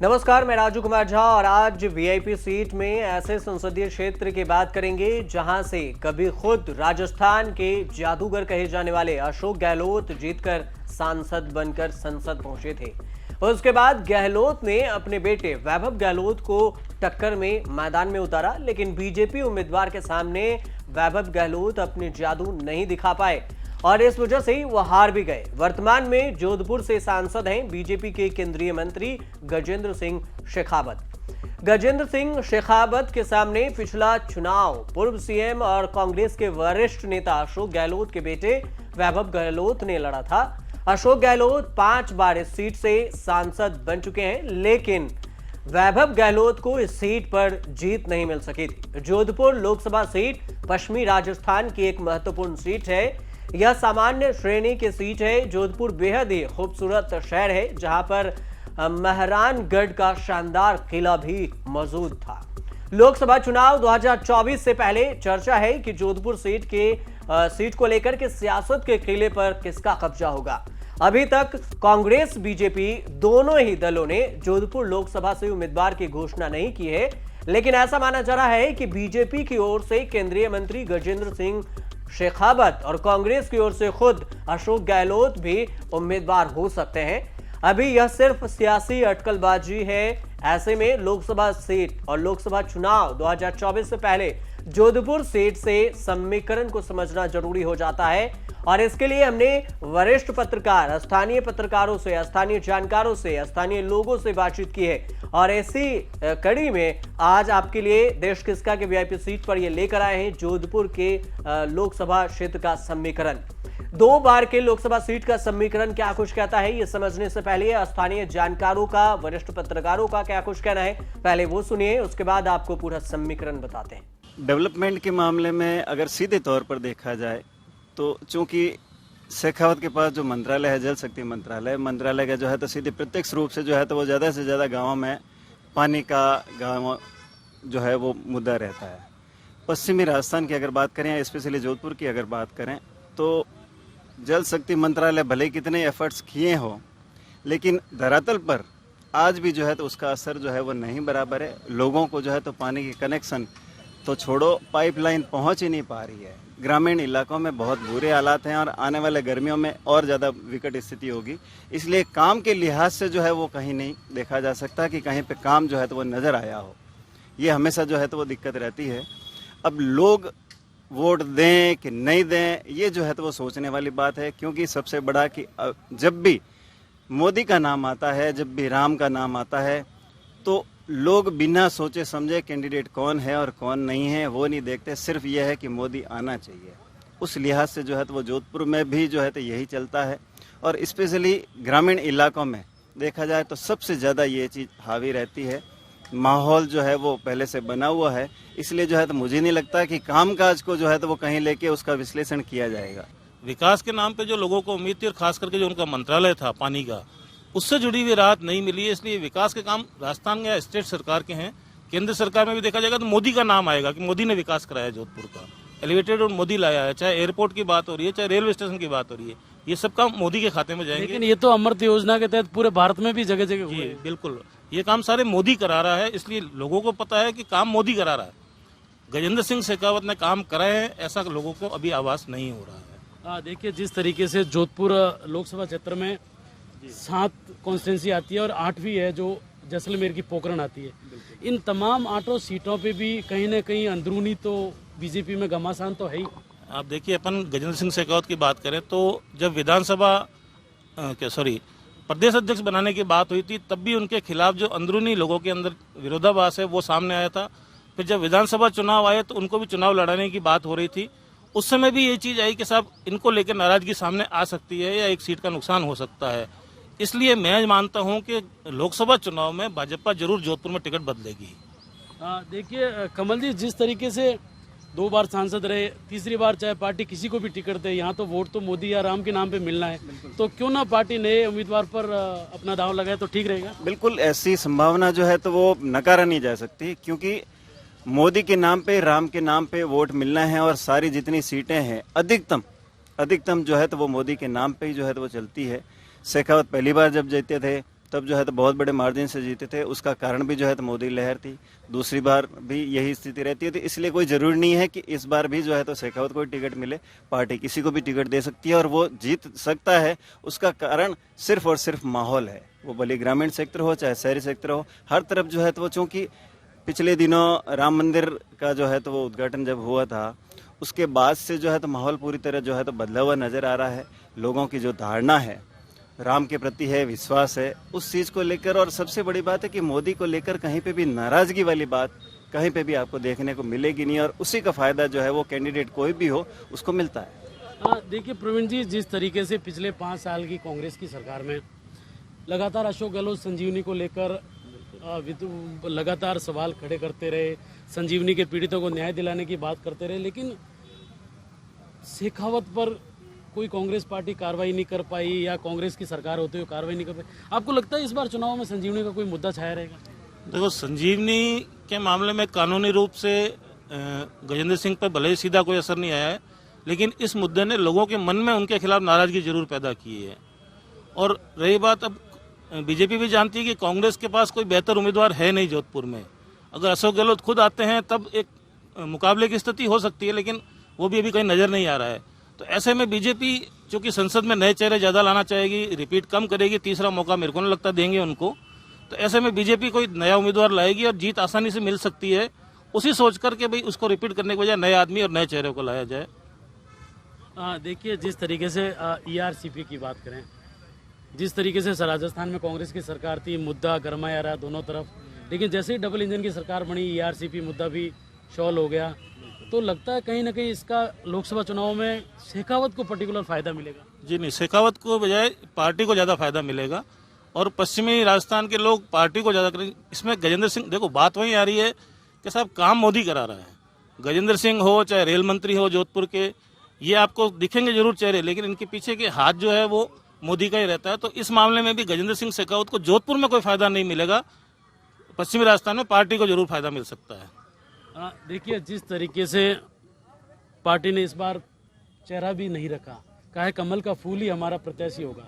नमस्कार, मैं राजू कुमार झा और आज वीआईपी सीट में ऐसे संसदीय क्षेत्र की बात करेंगे जहां से कभी खुद राजस्थान के जादूगर कहे जाने वाले अशोक गहलोत जीतकर सांसद बनकर संसद पहुंचे थे। उसके बाद गहलोत ने अपने बेटे वैभव गहलोत को टक्कर में मैदान में उतारा, लेकिन बीजेपी उम्मीदवार के सामने वैभव गहलोत अपने जादू नहीं दिखा पाए और इस वजह से वो हार भी गए। वर्तमान में जोधपुर से सांसद हैं बीजेपी के केंद्रीय मंत्री गजेंद्र सिंह शेखावत। गजेंद्र सिंह शेखावत के सामने पिछला चुनाव पूर्व सीएम और कांग्रेस के वरिष्ठ नेता अशोक गहलोत के बेटे वैभव गहलोत ने लड़ा था। अशोक गहलोत 5 बार इस सीट से सांसद बन चुके हैं, लेकिन वैभव गहलोत को इस सीट पर जीत नहीं मिल सकी थी। जोधपुर लोकसभा सीट पश्चिमी राजस्थान की एक महत्वपूर्ण सीट है। यह सामान्य श्रेणी की सीट है। जोधपुर बेहद ही खूबसूरत शहर है, जहां पर महरानगढ़ का शानदार किला भी मौजूद था। लोकसभा चुनाव 2024 से पहले चर्चा है कि जोधपुर सीट को लेकर के सियासत के किले पर किसका कब्जा होगा। अभी तक कांग्रेस बीजेपी दोनों ही दलों ने जोधपुर लोकसभा से उम्मीदवार की घोषणा नहीं की है, लेकिन ऐसा माना जा रहा है कि बीजेपी की ओर से केंद्रीय मंत्री गजेंद्र सिंह शेखावत और कांग्रेस की ओर से खुद अशोक गहलोत भी उम्मीदवार हो सकते हैं। अभी यह सिर्फ सियासी अटकलबाजी है। ऐसे में लोकसभा सीट और लोकसभा चुनाव 2024 से पहले जोधपुर सीट से समीकरण को समझना जरूरी हो जाता है और इसके लिए हमने वरिष्ठ पत्रकार, स्थानीय पत्रकारों से, स्थानीय जानकारों से, स्थानीय लोगों से बातचीत की है और ऐसी कड़ी में आज आपके लिए देश किसका के वीआईपी सीट पर ये लेकर आए हैं जोधपुर के लोकसभा क्षेत्र का समीकरण। 2 बार के लोकसभा सीट का समीकरण क्या कुछ कहता है, ये समझने से पहले स्थानीय जानकारों का, वरिष्ठ पत्रकारों का क्या कुछ कहना है, पहले वो सुनिए, उसके बाद आपको पूरा समीकरण बताते हैं। डेवलपमेंट के मामले में अगर सीधे तौर पर देखा जाए तो चूंकि शेखावत के पास जो मंत्रालय है, जल शक्ति मंत्रालय का जो है तो सीधे प्रत्यक्ष रूप से जो है तो वो ज़्यादा से ज़्यादा गाँवों में पानी का गाँव जो है वो मुद्दा रहता है। पश्चिमी राजस्थान की अगर बात करें, स्पेशली जोधपुर की अगर बात करें, तो जल शक्ति मंत्रालय भले कितने एफर्ट्स किए हो, लेकिन धरातल पर आज भी जो है तो उसका असर जो है वो नहीं बराबर है। लोगों को जो है तो पानी की कनेक्शन तो छोड़ो, पाइपलाइन पहुंच ही नहीं पा रही है। ग्रामीण इलाकों में बहुत बुरे हालात हैं और आने वाले गर्मियों में और ज़्यादा विकट स्थिति होगी। इसलिए काम के लिहाज से जो है वो कहीं नहीं देखा जा सकता कि कहीं पे काम जो है तो वो नज़र आया हो। ये हमेशा जो है तो वो दिक्कत रहती है। अब लोग वोट दें कि नहीं दें, ये जो है तो वो सोचने वाली बात है, क्योंकि सबसे बड़ा कि जब भी मोदी का नाम आता है, जब भी राम का नाम आता है, तो लोग बिना सोचे समझे कैंडिडेट कौन है और कौन नहीं है वो नहीं देखते। सिर्फ यह है कि मोदी आना चाहिए। उस लिहाज से जो है तो वो जोधपुर में भी जो है तो यही चलता है और स्पेशली ग्रामीण इलाकों में देखा जाए तो सबसे ज़्यादा ये चीज़ हावी रहती है। माहौल जो है वो पहले से बना हुआ है, इसलिए जो है तो मुझे नहीं लगता कि कामकाज को जो है तो वो कहीं लेके उसका विश्लेषण किया जाएगा। विकास के नाम पे जो लोगों को उम्मीद थी और खास करके जो उनका मंत्रालय था पानी का, उससे जुड़ी हुई राहत नहीं मिली है। इसलिए विकास के काम राजस्थान या स्टेट सरकार के हैं। केंद्र सरकार में भी देखा जाएगा तो मोदी का नाम आएगा कि मोदी ने विकास कराया जोधपुर का। एलिवेटेड रोड मोदी लाया है, चाहे एयरपोर्ट की बात हो रही है, चाहे रेलवे स्टेशन की बात हो रही है, ये सब काम मोदी के खाते में जाएंगे। लेकिन ये तो अमृत योजना के तहत पूरे भारत में भी जगह जगह हुए। बिल्कुल, ये काम सारे मोदी करा रहा है, इसलिए लोगों को पता है कि काम मोदी करा रहा है। गजेंद्र सिंह शेखावत ने काम कराए हैं, ऐसा लोगों को अभी आभास नहीं हो रहा है। देखिए, जिस तरीके से जोधपुर लोकसभा क्षेत्र में 7 कॉन्स्टिट्यूंसी आती है और 8वीं है जो जैसलमेर की पोखरण आती है, इन तमाम 8 सीटों पे भी कहीं ना कहीं अंदरूनी तो बीजेपी में घमासान तो है ही। आप देखिए, अपन गजेंद्र सिंह शेखावत की बात करें तो जब विधानसभा प्रदेश अध्यक्ष बनाने की बात हुई थी, तब भी उनके खिलाफ जो अंदरूनी लोगों के अंदर विरोधाभास है वो सामने आया था। फिर जब विधानसभा चुनाव आए तो उनको भी चुनाव लड़ाने की बात हो रही थी। उस समय भी ये चीज़ आई कि साहब इनको लेकर नाराजगी सामने आ सकती है या एक सीट का नुकसान हो सकता है। इसलिए मैं मानता हूं कि लोकसभा चुनाव में भाजपा जरूर जोधपुर में टिकट बदलेगी। देखिए कमल जी, जिस तरीके से 2 बार सांसद रहे, तीसरी बार चाहे पार्टी किसी को भी टिकट दे, यहाँ तो वोट तो मोदी या राम के नाम पे मिलना है, तो क्यों ना पार्टी नए उम्मीदवार पर अपना दांव लगाए तो ठीक रहेगा। बिल्कुल, ऐसी संभावना जो है तो वो नकारा नहीं जा सकती, क्योंकि मोदी के नाम पे, राम के नाम पे वोट मिलना है और सारी जितनी सीटें हैं अधिकतम जो है तो वो मोदी के नाम पे ही जो है तो वो चलती है। शेखावत पहली बार जब जीते थे तब जो है तो बहुत बड़े मार्जिन से जीते थे। उसका कारण भी जो है तो मोदी लहर थी। दूसरी बार भी यही स्थिति रहती है, तो इसलिए कोई ज़रूरी नहीं है कि इस बार भी जो है तो शेखावत को टिकट मिले। पार्टी किसी को भी टिकट दे सकती है और वो जीत सकता है। उसका कारण सिर्फ और सिर्फ माहौल है, वो भले ग्रामीण सेक्टर हो चाहे शहरी सेक्टर हो, हर तरफ जो है तो वो, चूँकि पिछले दिनों राम मंदिर का जो है तो वो उद्घाटन जब हुआ था, उसके बाद से जो है तो माहौल पूरी तरह जो है तो बदला हुआ नज़र आ रहा है। लोगों की जो धारणा है राम के प्रति है, विश्वास है उस चीज़ को लेकर। और सबसे बड़ी बात है कि मोदी को लेकर कहीं पे भी नाराज़गी वाली बात कहीं पे भी आपको देखने को मिलेगी नहीं, और उसी का फ़ायदा जो है वो कैंडिडेट कोई भी हो उसको मिलता है। देखिए प्रवीण जी, जिस तरीके से पिछले 5 साल की कांग्रेस की सरकार में लगातार अशोक गहलोत संजीवनी को लेकर लगातार सवाल खड़े करते रहे, संजीवनी के पीड़ितों को न्याय दिलाने की बात करते रहे, लेकिन शेखावत पर कोई कांग्रेस पार्टी कार्रवाई नहीं कर पाई या कांग्रेस की सरकार होते हुए कार्रवाई नहीं कर पाई। आपको लगता है इस बार चुनाव में संजीवनी का कोई मुद्दा छाया रहेगा? देखो, संजीवनी के मामले में कानूनी रूप से गजेंद्र सिंह पर भले ही सीधा कोई असर नहीं आया है, लेकिन इस मुद्दे ने लोगों के मन में उनके खिलाफ नाराजगी जरूर पैदा की है। और रही बात, अब बीजेपी भी जानती है कि कांग्रेस के पास कोई बेहतर उम्मीदवार है नहीं जोधपुर में। अगर अशोक गहलोत खुद आते हैं तब एक मुकाबले की स्थिति हो सकती है, लेकिन वो भी अभी कहीं नजर नहीं आ रहा है। तो ऐसे में बीजेपी चूंकि संसद में नए चेहरे ज्यादा लाना चाहेगी, रिपीट कम करेगी, तीसरा मौका मेरे को नहीं लगता देंगे उनको। तो ऐसे में बीजेपी कोई नया उम्मीदवार लाएगी और जीत आसानी से मिल सकती है, उसी सोच करके भाई उसको रिपीट करने के बजाय नए आदमी और नए चेहरे को लाया जाए। देखिए, जिस तरीके से ERCP की बात करें, जिस तरीके से राजस्थान में कांग्रेस की सरकार थी, मुद्दा गरमाया रहा दोनों तरफ, लेकिन जैसे ही डबल इंजन की सरकार बनी ERCP मुद्दा भी शॉल हो गया। तो लगता है कहीं ना कहीं इसका लोकसभा चुनाव में शेखावत को पर्टिकुलर फायदा मिलेगा? जी नहीं, शेखावत को बजाय पार्टी को ज्यादा फायदा मिलेगा और पश्चिमी राजस्थान के लोग पार्टी को ज्यादा करेंगे। इसमें गजेंद्र सिंह, देखो बात वही आ रही है कि साहब काम मोदी करा रहा है। गजेंद्र सिंह हो चाहे रेल मंत्री हो जोधपुर के, ये आपको दिखेंगे जरूर चेहरे, लेकिन इनके पीछे के हाथ जो है वो मोदी का ही रहता है। तो इस मामले में भी गजेंद्र सिंह शेखावत को जोधपुर में कोई फायदा नहीं मिलेगा, पश्चिमी राजस्थान में पार्टी को जरूर फायदा मिल सकता है। देखिए, जिस तरीके से पार्टी ने इस बार चेहरा भी नहीं रखा, कहा है कमल का फूल ही हमारा प्रत्याशी होगा,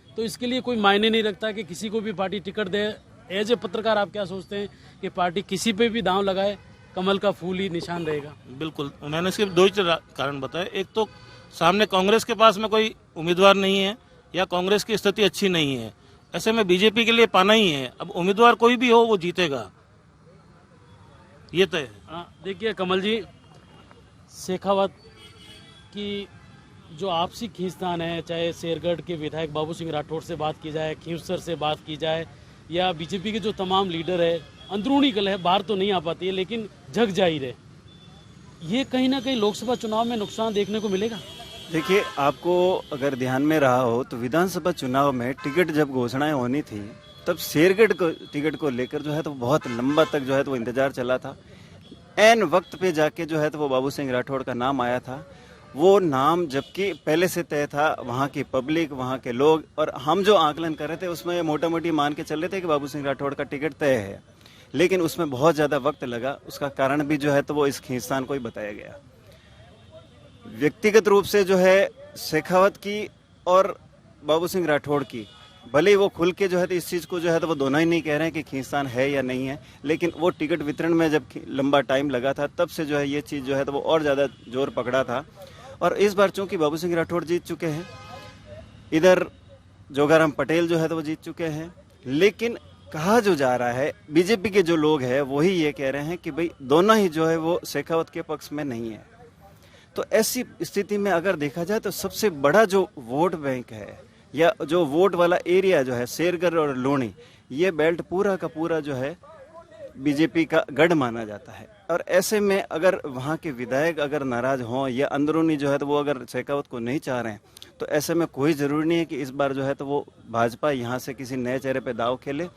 तो इसके लिए कोई मायने नहीं रखता कि किसी को भी पार्टी टिकट दे। एज ए पत्रकार आप क्या सोचते हैं कि पार्टी किसी पे भी दांव लगाए, कमल का फूल ही निशान रहेगा? बिल्कुल, उन्होंने सिर्फ दो ही कारण बताए। एक तो सामने कांग्रेस के पास में कोई उम्मीदवार नहीं है या कांग्रेस की स्थिति अच्छी नहीं है, ऐसे में बीजेपी के लिए पाना ही है। अब उम्मीदवार कोई भी हो वो जीतेगा, ये तय है। देखिए कमल जी, शेखावत की जो आपसी खींचतान है, चाहे शेरगढ़ के विधायक बाबू सिंह राठौड़ से बात की जाए, खींवसर से बात की जाए, या बीजेपी के जो तमाम लीडर है, अंदरूनी कलह बाहर तो नहीं आ पाती है लेकिन जग जाहिर है, ये कहीं ना कहीं लोकसभा चुनाव में नुकसान देखने को मिलेगा? देखिए, आपको अगर ध्यान में रहा हो तो विधानसभा चुनाव में टिकट जब घोषणाएं होनी थी तब शेरगढ़ को टिकट को लेकर जो है तो बहुत लंबा तक जो है तो वो इंतजार चला था। एन वक्त पे जाके जो है तो वो बाबू सिंह राठौड़ का नाम आया था। वो नाम जबकि पहले से तय था, वहाँ की पब्लिक, वहाँ के लोग और हम जो आकलन कर रहे थे उसमें मोटा मोटी मान के चल रहे थे कि बाबू सिंह राठौड़ का टिकट तय है, लेकिन उसमें बहुत ज़्यादा वक्त लगा। उसका कारण भी जो है तो वो इस खींचतान को ही बताया गया। व्यक्तिगत रूप से जो है शेखावत की और बाबू सिंह राठौड़ की, भले ही वो खुल के जो है तो इस चीज़ को जो है तो वो दोनों ही नहीं कह रहे हैं कि खींचतान है या नहीं है, लेकिन वो टिकट वितरण में जब लंबा टाइम लगा था तब से जो है ये चीज़ जो है तो वो और ज़्यादा जोर पकड़ा था। और इस बार चूंकि बाबू सिंह राठौड़ जीत चुके हैं, इधर जोगाराम पटेल जो है तो वो जीत चुके हैं, लेकिन कहा जो जा रहा है बीजेपी के जो लोग हैं वही ये कह रहे हैं कि भाई दोनों ही जो है वो शेखावत के पक्ष में नहीं है। तो ऐसी स्थिति में अगर देखा जाए तो सबसे बड़ा जो वोट बैंक है या जो वोट वाला एरिया जो है शेरगढ़ और लोणी, ये बेल्ट पूरा का पूरा जो है बीजेपी का गढ़ माना जाता है। और ऐसे में अगर वहाँ के विधायक अगर नाराज हों या अंदरूनी जो है तो वो अगर शेखावत को नहीं चाह रहे हैं, तो ऐसे में कोई ज़रूरी नहीं है कि इस बार जो है तो वो भाजपा यहाँ से किसी नए चेहरे पे दाव खेले।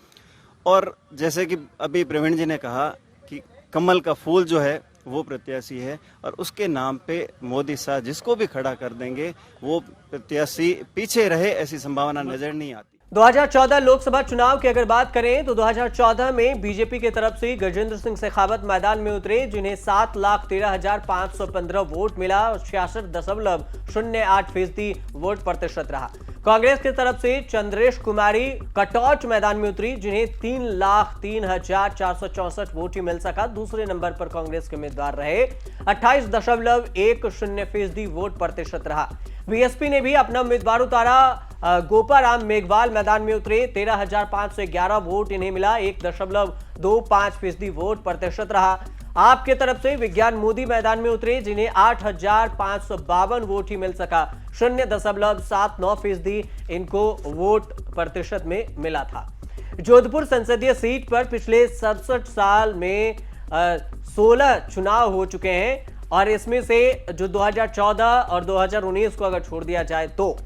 और जैसे कि अभी प्रवीण जी ने कहा कि कमल का फूल जो है वो प्रत्याशी है और उसके नाम पे मोदी शाह जिसको भी खड़ा कर देंगे वो प्रत्याशी पीछे रहे, ऐसी संभावना नजर नहीं आती। 2014 लोकसभा चुनाव की अगर बात करें तो 2014 में बीजेपी की तरफ से गजेंद्र सिंह शेखावत मैदान में उतरे, जिन्हें 7,13,515 वोट मिला और 66.08% वोट प्रतिशत रहा। कांग्रेस की तरफ से चंद्रेश कुमारी कटौच मैदान में उतरी, जिन्हें 3,03,464 वोट ही मिल सका। दूसरे नंबर पर कांग्रेस के उम्मीदवार रहे, 28.10% वोट प्रतिशत रहा। बीएसपी ने भी अपना उम्मीदवार उतारा। गोपाराम मेघवाल मैदान में उतरे, 13,511 वोट इन्हें मिला, 1.25% वोट प्रतिशत रहा। आपके तरफ से विज्ञान मोदी मैदान में उतरे, जिन्हें 8,552 वोट ही मिल सका, 0.79% इनको वोट प्रतिशत में मिला था। जोधपुर संसदीय सीट पर पिछले 67 साल में 16 चुनाव हो चुके हैं और इसमें से जो 2014 और 2019 को अगर छोड़ दिया जाए तो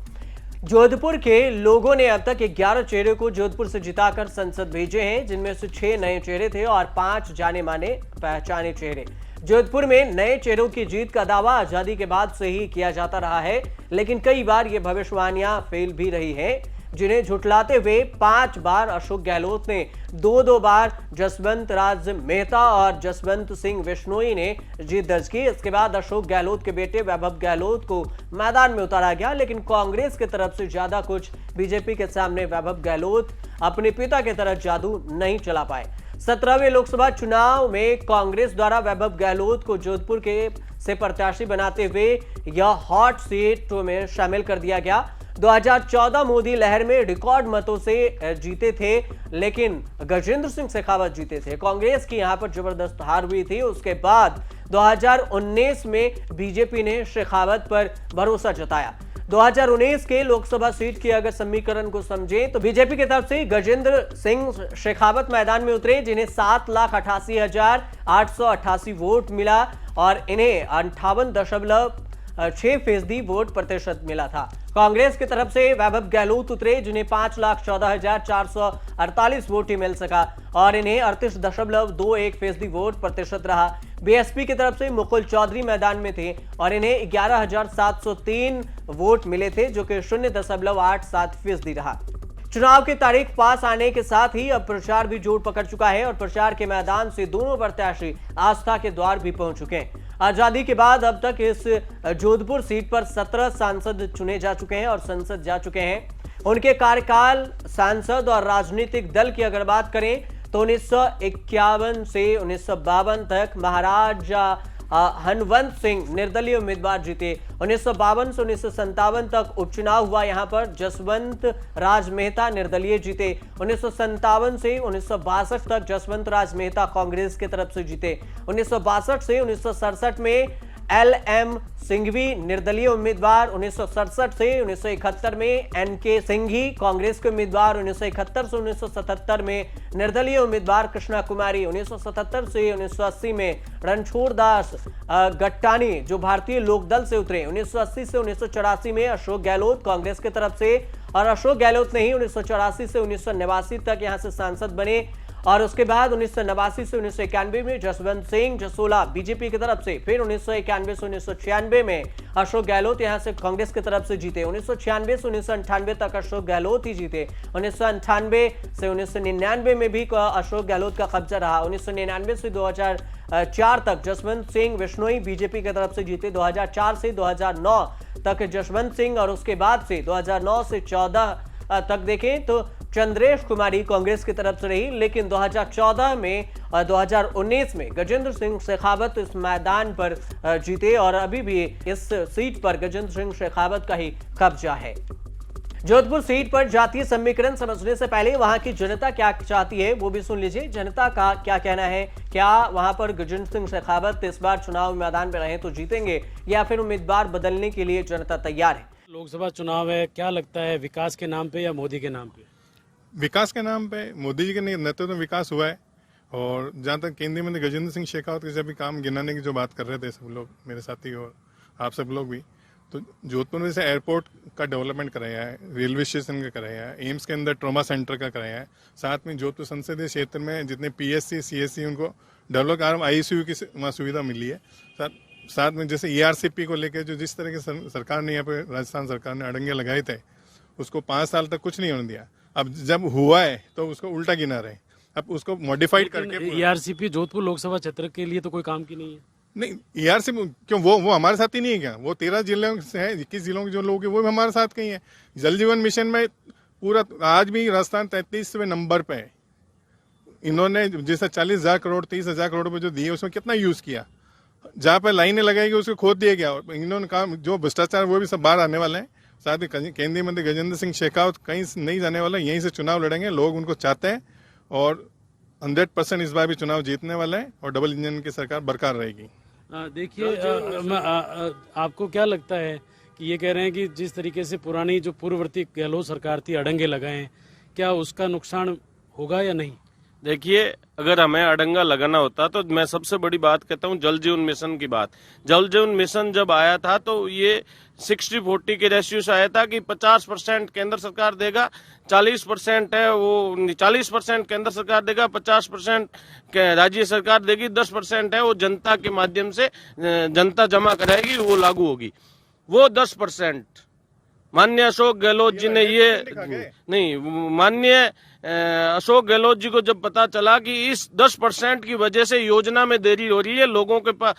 जोधपुर के लोगों ने अब तक 11 चेहरे को जोधपुर से जिताकर संसद भेजे हैं, जिनमें से 6 नए चेहरे थे और 5 जाने माने पहचाने चेहरे। जोधपुर में नए चेहरों की जीत का दावा आजादी के बाद से ही किया जाता रहा है, लेकिन कई बार ये भविष्यवाणियां फेल भी रही हैं, जिन्हें झुठलाते हुए 5 बार अशोक गहलोत ने, 2 बार जसवंत राज मेहता और जसवंत सिंह विश्नोई ने जीत दर्ज की। इसके बाद अशोक गहलोत के बेटे वैभव गहलोत को मैदान में उतारा गया, लेकिन कांग्रेस की तरफ से ज्यादा कुछ बीजेपी के सामने वैभव गहलोत अपने पिता की तरह जादू नहीं चला पाए। 17वें लोकसभा चुनाव में कांग्रेस द्वारा वैभव गहलोत को जोधपुर के से प्रत्याशी बनाते हुए यह हॉट सीट में शामिल कर दिया गया। 2014 मोदी लहर में रिकॉर्ड मतों से जीते थे, लेकिन गजेंद्र सिंह शेखावत जीते थे। कांग्रेस की यहां पर जबरदस्त हार हुई थी। उसके बाद 2019 में बीजेपी ने शेखावत पर भरोसा जताया। 2019 के लोकसभा सीट के अगर समीकरण को समझें तो बीजेपी की तरफ से गजेंद्र सिंह शेखावत मैदान में उतरे, जिन्हें 7,88,888 वोट मिला और इन्हें 58.6% वोट प्रतिशत मिला था। कांग्रेस की तरफ से वैभव गहलोत उतरे, जिन्हें 5,14,448 वोट ही मिल सका और इन्हें 38.21% वोट प्रतिशत रहा। बीएसपी की तरफ से मुकुल चौधरी मैदान में थे और इन्हें 11,703 वोट मिले थे, जो कि 0.87% रहा। चुनाव की तारीख पास आने के साथ ही अब प्रचार भी जोर पकड़ चुका है और प्रचार के मैदान से दोनों प्रत्याशी आस्था के द्वार भी पहुंच चुके हैं। आजादी के बाद अब तक इस जोधपुर सीट पर 17 सांसद चुने जा चुके हैं और संसद जा चुके हैं। उनके कार्यकाल, सांसद और राजनीतिक दल की अगर बात करें तो 1951 से 1952 तक महाराजा हनवंत सिंह निर्दलीय उम्मीदवार जीते। 1952 से 1957 तक उपचुनाव हुआ, यहां पर जसवंत राज मेहता निर्दलीय जीते। 1957 से 1962 तक जसवंत राज मेहता कांग्रेस की तरफ से जीते। 1962 से 1967 में LM सिंघवी निर्दलीय उम्मीदवार। 1967 से 1971 में NK सिंघी कांग्रेस के उम्मीदवार। 1971 से 1977 में निर्दलीय उम्मीदवार कृष्णा कुमारी। 1977 से 1980 में रणछोड़ दास गट्टानी जो भारतीय लोकदल से उतरे। 1980 से 1984 में अशोक गहलोत कांग्रेस की तरफ से, और अशोक गहलोत ने ही 1984 से 1989 तक यहां से सांसद बने। और उसके बाद 1989 से 1991 में जसवंत सिंह जसोला बीजेपी की तरफ से, फिर 1991 से 1996 में अशोक गहलोत यहां से कांग्रेस की तरफ से जीते। 1996 से 1998 तक अशोक गहलोत ही जीते। 1998 से 1999 में भी अशोक गहलोत का कब्जा रहा। 1999 से 2004 तक जसवंत सिंह विश्नोई बीजेपी की तरफ से जीते। 2004 से 2009 तक जसवंत सिंह और उसके बाद से 2009 से 14 तक देखें तो चंद्रेश कुमारी कांग्रेस की तरफ से रही, लेकिन 2014 में और 2019 में गजेंद्र सिंह शेखावत इस मैदान पर जीते और अभी भी इस सीट पर गजेंद्र सिंह शेखावत का ही कब्जा है। जोधपुर सीट पर जातीय समीकरण समझने से पहले वहां की जनता क्या चाहती है वो भी सुन लीजिए। जनता का क्या कहना है, क्या वहां पर गजेंद्र सिंह शेखावत इस बार चुनाव मैदान में रहे तो जीतेंगे या फिर उम्मीदवार बदलने के लिए जनता तैयार है? लोकसभा चुनाव है, क्या लगता है विकास के नाम पे या मोदी के नाम पे? विकास के नाम पे मोदी जी के नेतृत्व में विकास हुआ है। और जहाँ तक केंद्रीय मंत्री गजेंद्र सिंह शेखावत के भी काम गिनाने की जो बात कर रहे थे सब लोग, मेरे साथी और आप सब लोग भी, तो जोधपुर में से एयरपोर्ट का डेवलपमेंट कराया है, रेलवे स्टेशन का कराया है, एम्स के अंदर ट्रॉमा सेंटर का कराया है, साथ में जोधपुर संसदीय क्षेत्र में जितने PSC CSC उनको डेवलप ICU की वहाँ सुविधा मिली है। साथ में जैसे ERCP को लेकर जो जिस तरह की सरकार ने यहाँ पे राजस्थान सरकार ने अड़ंगे लगाए थे, उसको 5 साल तक कुछ नहीं होने दिया। अब जब हुआ है तो उसको उल्टा गिना रहे, अब उसको मॉडिफाइड करके। ERCP जोधपुर लोकसभा क्षेत्र के लिए तो कोई काम की नहीं है। नहीं, ERC क्यों, वो हमारे साथ ही नहीं है क्या? वो 13 जिलों से है, 21 जिलों के जो लोग हैं वो भी हमारे साथ कहीं है। जल जीवन मिशन में पूरा आज भी राजस्थान 33वें नंबर पे है। इन्होंने जैसे 40,000 करोड़ 30,000 करोड़ रुपए जो दिए उसमें कितना यूज किया? जहाँ पे लाइनें लगाएगी उसको खोद दिया गया। और इन्होंने कहा जो भ्रष्टाचार वो भी सब बाहर आने वाले हैं। साथ ही केंद्रीय मंत्री गजेंद्र सिंह शेखावत कहीं नहीं जाने वाला, यहीं से चुनाव लड़ेंगे। लोग उनको चाहते हैं और 100% इस बार भी चुनाव जीतने वाले हैं और डबल इंजन की सरकार बरकरार रहेगी। देखिए, आपको क्या लगता है कि ये कह रहे हैं कि जिस तरीके से पुरानी जो पूर्ववर्ती गहलोत सरकार थी अड़ंगे लगाए, क्या उसका नुकसान होगा या नहीं? देखिए, अगर हमें अड़ंगा लगाना होता तो मैं सबसे बड़ी बात कहता हूँ जल जीवन मिशन की बात। जल जीवन मिशन जब आया था तो ये 60-40 के रेशियो से आया था कि 50% केंद्र सरकार देगा, 40% है वो 40% केंद्र सरकार देगा, 50% राज्य सरकार देगी, 10% है वो जनता के माध्यम से जनता जमा कराएगी, वो लागू होगी। वो 10% माननीय अशोक गहलोत जी ने माननीय अशोक गहलोत जी को जब पता चला कि इस 10% की वजह से योजना में देरी हो रही है, लोगों के पास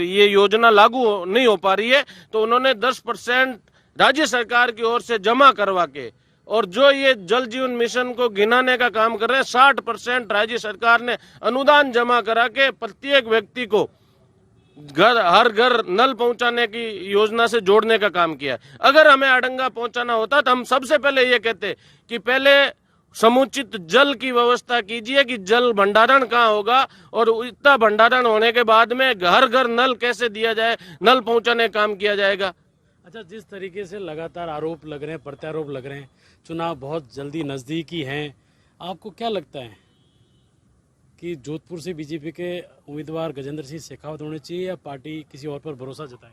ये योजना लागू नहीं हो पा रही है, तो उन्होंने 10% राज्य सरकार की ओर से जमा करवा के, और जो ये जल जीवन मिशन को गिनाने का काम कर रहे हैं, 60% राज्य सरकार ने अनुदान जमा करा के प्रत्येक व्यक्ति को हर घर नल पहुंचाने की योजना से जोड़ने का काम किया। अगर हमें अड़ंगा पहुंचाना होता तो हम सबसे पहले ये कहते कि पहले समुचित जल की व्यवस्था कीजिए कि जल भंडारण कहाँ होगा, और इतना भंडारण होने के बाद में हर घर नल कैसे दिया जाए, नल पहुंचाने का काम किया जाएगा। अच्छा, जिस तरीके से लगातार आरोप लग रहे हैं, प्रत्यारोप लग रहे हैं, चुनाव बहुत जल्दी नजदीकी हैं, आपको क्या लगता है कि जोधपुर से बीजेपी के उम्मीदवार गजेंद्र सिंह शेखावत होने चाहिए या पार्टी किसी और पर भरोसा जताए?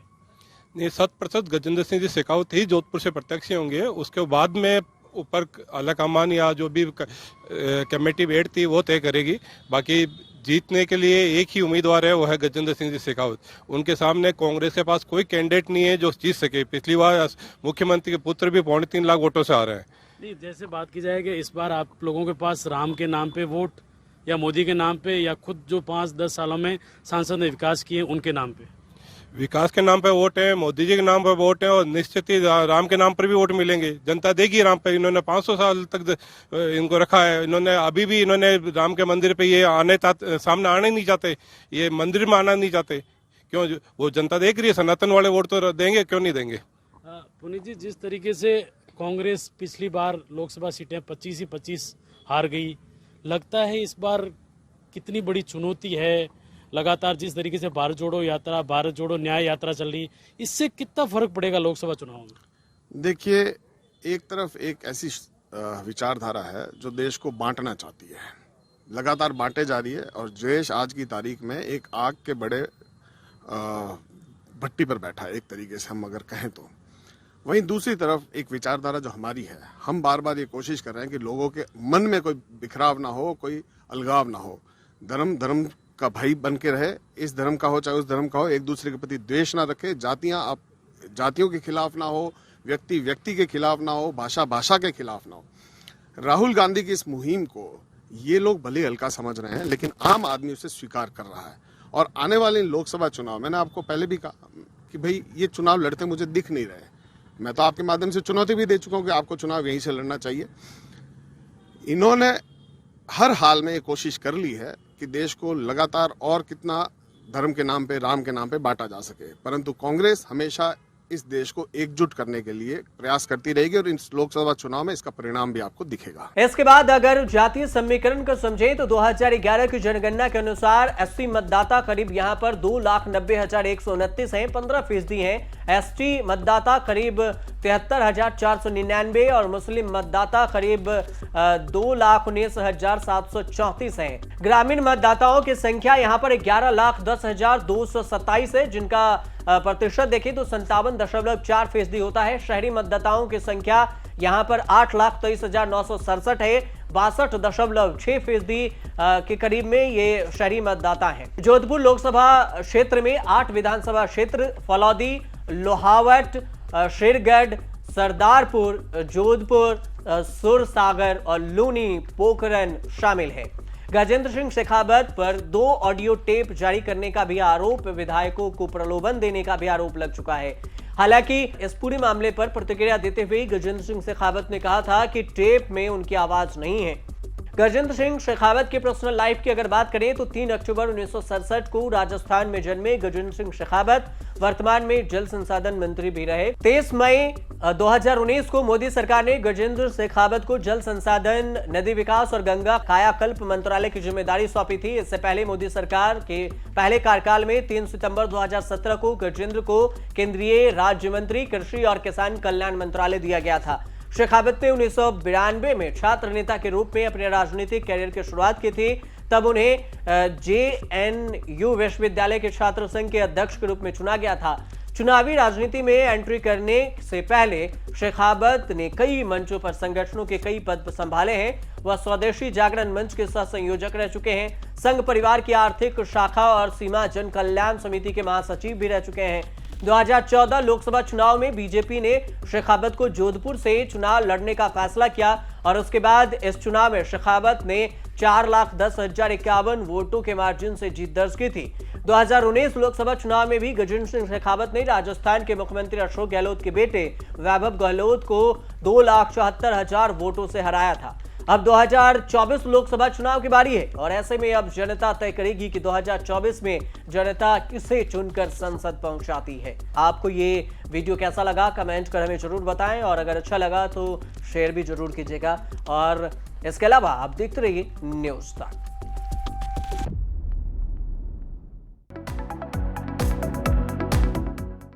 नहीं, 100% गजेंद्र सिंह जी शेखावत ही जोधपुर से प्रत्यक्ष होंगे। उसके बाद में ऊपर आला कमान या जो भी कमेटी बैठती वो तय करेगी। बाकी जीतने के लिए एक ही उम्मीदवार है, वो है गजेंद्र सिंह जी शेखावत। उनके सामने कांग्रेस के पास कोई कैंडिडेट नहीं है जो जीत सके। पिछली बार मुख्यमंत्री के पुत्र भी 3.25 लाख वोटों से आ रहे हैं। नहीं, जैसे बात की जाए कि इस बार आप लोगों के पास राम के नाम पे वोट या मोदी के नाम पे या खुद जो 5-10 सालों में सांसद ने विकास किए उनके नाम पे? विकास के नाम पे वोट है, मोदी जी के नाम पर वोट है, और निश्चित ही राम के नाम पर भी वोट मिलेंगे। जनता देगी राम पे। इन्होंने 500 साल तक इनको रखा है। इन्होंने अभी भी इन्होंने राम के मंदिर पे ये सामने आने नहीं चाहते, ये मंदिर में आना नहीं चाहते। क्यों? वो जनता देख रही है। सनातन वाले वोट तो देंगे, क्यों नहीं देंगे? पुनीत जी, जिस तरीके से कांग्रेस पिछली बार लोकसभा सीटें 25 ही 25 हार गई, लगता है इस बार कितनी बड़ी चुनौती है? लगातार जिस तरीके से भारत जोड़ो यात्रा, भारत जोड़ो न्याय यात्रा चल रही, इससे कितना फर्क पड़ेगा लोकसभा चुनाव में? देखिए, एक तरफ एक ऐसी विचारधारा है जो देश को बांटना चाहती है, लगातार बांटे जा रही है, और देश आज की तारीख में एक आग के बड़े भट्टी पर बैठा है, एक तरीके से हम अगर कहें तो। वहीं दूसरी तरफ एक विचारधारा जो हमारी है, हम बार बार ये कोशिश कर रहे हैं कि लोगों के मन में कोई बिखराव ना हो, कोई अलगाव ना हो, धर्म धर्म का भाई बन के रहे, इस धर्म का हो चाहे उस धर्म का हो, एक दूसरे के प्रति द्वेष ना रखे, जातियों के खिलाफ ना हो, व्यक्ति व्यक्ति के खिलाफ ना हो, भाषा भाषा के खिलाफ ना हो। राहुल गांधी की इस मुहिम को ये लोग भले हल्का समझ रहे हैं, लेकिन आम आदमी उसे स्वीकार कर रहा है। और आने वाले लोकसभा चुनाव, मैंने आपको पहले भी कहा कि भाई ये चुनाव लड़ते मुझे दिख नहीं रहे। मैं तो आपके माध्यम से चुनौती भी दे चुका हूं कि आपको चुनाव यहीं से लड़ना चाहिए। इन्होंने हर हाल में ये कोशिश कर ली है कि देश को लगातार और कितना धर्म के नाम पे, राम के नाम पे बांटा जा सके, परंतु कांग्रेस हमेशा इस देश को एकजुट करने के लिए प्रयास करती रहेगी, और इस लोकसभा चुनाव में इसका परिणाम भी आपको दिखेगा। इसके बाद अगर जातीय समीकरण को समझें तो 2011 की जनगणना के अनुसार एससी मतदाता करीब यहां पर 2,90,129 हैं, 15% हैं। एसटी मतदाता करीब 73,499 और मुस्लिम मतदाता करीब 2,19,734 हैं। ग्रामीण मतदाताओं की संख्या यहां पर 11,10,227 है, जिनका प्रतिशत देखें तो 57.4% होता है। शहरी मतदाताओं की संख्या यहां पर 8,23,967 है, 62.6% के करीब में ये शहरी मतदाता हैं। जोधपुर लोकसभा क्षेत्र में 8 विधानसभा क्षेत्र फलौदी, लोहावट, शेरगढ़, सरदारपुर, जोधपुर, सुरसागर और लूनी पोखरन शामिल है। गजेंद्र सिंह शेखावत पर 2 ऑडियो टेप जारी करने का भी आरोप, विधायकों को प्रलोभन देने का भी आरोप लग चुका है। हालांकि इस पूरे मामले पर प्रतिक्रिया देते हुए गजेंद्र सिंह शेखावत ने कहा था कि टेप में उनकी आवाज नहीं है। गजेंद्र सिंह शेखावत के पर्सनल लाइफ की अगर बात करें तो 3 अक्टूबर 1967 को राजस्थान में जन्मे गजेंद्र सिंह शेखावत वर्तमान में जल संसाधन मंत्री भी रहे। 23 मई 2019 को मोदी सरकार ने गजेंद्र शेखावत को जल संसाधन, नदी विकास और गंगा कायाकल्प मंत्रालय की जिम्मेदारी सौंपी थी। इससे पहले मोदी सरकार के पहले कार्यकाल में 3 सितंबर 2017 को गजेंद्र को केंद्रीय राज्य मंत्री कृषि और किसान कल्याण मंत्रालय दिया गया था। शेखावत ने 1992 में छात्र नेता के रूप में अपने राजनीतिक कैरियर की शुरुआत की थी। तब उन्हें JNU विश्वविद्यालय के छात्र संघ के अध्यक्ष के रूप में चुना गया था। चुनावी राजनीति में एंट्री करने से पहले शेखावत ने कई मंचों पर संगठनों के कई पद संभाले हैं। वह स्वदेशी जागरण मंच के सह संयोजक रह चुके हैं। संघ परिवार की आर्थिक शाखा और सीमा जन कल्याण समिति के महासचिव भी रह चुके हैं। 2014 लोकसभा चुनाव में बीजेपी ने शेखावत को जोधपुर से चुनाव लड़ने का फैसला किया और उसके बाद इस चुनाव में शेखावत ने 4,10,051 वोटों के मार्जिन से जीत दर्ज की थी। 2019 लोकसभा चुनाव में भी गजेंद्र सिंह शेखावत ने राजस्थान के मुख्यमंत्री अशोक गहलोत के बेटे वैभव गहलोत को 2,74,000 वोटों से हराया था। अब 2024 लोकसभा चुनाव की बारी है और ऐसे में अब जनता तय करेगी कि 2024 में जनता किसे चुनकर संसद पहुंचाती है। आपको ये वीडियो कैसा लगा कमेंट कर हमें जरूर बताएं और अगर अच्छा लगा तो शेयर भी जरूर कीजिएगा और इसके अलावा आप देखते रहिए न्यूज़ तक।